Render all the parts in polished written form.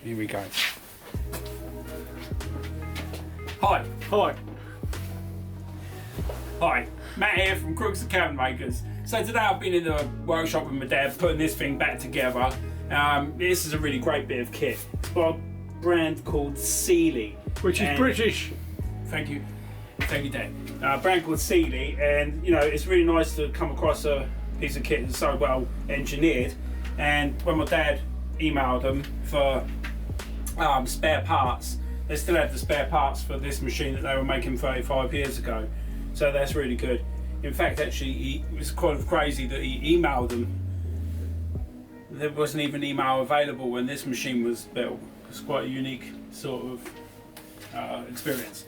Here we go. Hi. Hi. Hi. Matt here from Crooks and Cabinet Makers. So today I've been in the workshop with my dad putting this thing back together. This is a really great bit of kit. It's by a brand called Sealey. Which is British. Thank you. Thank you, Dad. A brand called Sealey, and you know, it's really nice to come across a piece of kit that's so well engineered. And when my dad emailed them for spare parts, they still had the spare parts for this machine that they were making 35 years ago. So that's really good. In fact, actually, it was kind of crazy that he emailed them. There wasn't even email available when this machine was built. It's quite a unique sort of experience.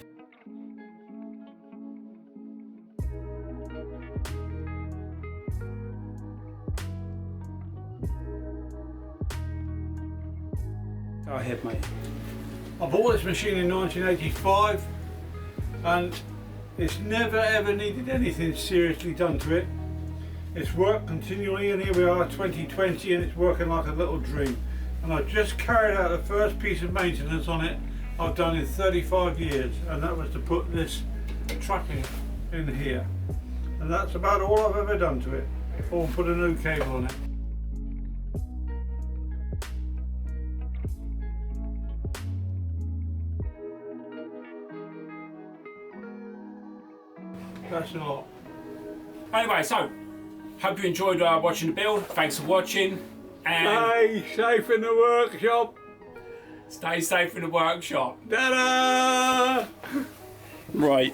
Go ahead, mate. I bought this machine in 1985 and it's never ever needed anything seriously done to it. It's worked continually, and here we are 2020 and it's working like a little dream. And I just carried out the first piece of maintenance on it I've done in 35 years, and that was to put this tracking in here. And that's about all I've ever done to it, or put a new cable on it. That's a lot. Anyway, so hope you enjoyed watching the build. Thanks for watching, and Stay safe in the workshop. stay safe in the workshop. Ta-da! Right.